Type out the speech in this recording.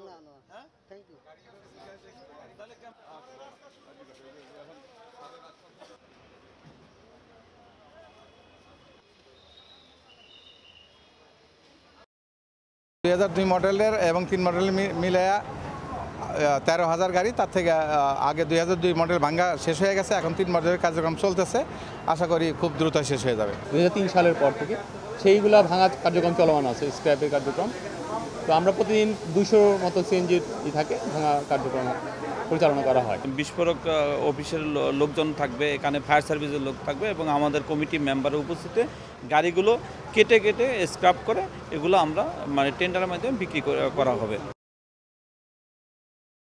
না না thank you. 2002 মডেলের এবং 3 মডেলের মিলায়া 13,000 গাড়ি। তার থেকে আগে 2002 মডেল ভাঙ্গা শেষ হয়ে গেছে, এখন 3 মডেলের কার্যক্রম চলতেছে। আশা করি খুব দ্রুত শেষ হয়ে যাবে। 2003 সালের পর থেকে সেইগুলা ভাঙার কার্যক্রম চলমান আছে, স্ক্র্যাপের কার্যক্রম। তো আমরা প্রতিদিন 200 মতো সিএনজির থাকে ভাঙা কার্যক্রম পরিচালনা করা হয়। বিস্ফোরক অফিসের লোকজন থাকবে, এখানে ফায়ার সার্ভিসের লোক থাকবে এবং আমাদের কমিটি মেম্বারের উপস্থিতিতে গাড়িগুলো কেটে কেটে স্ক্র্যাপ করে এগুলো আমরা টেন্ডারের মাধ্যমে বিক্রি করা হবে।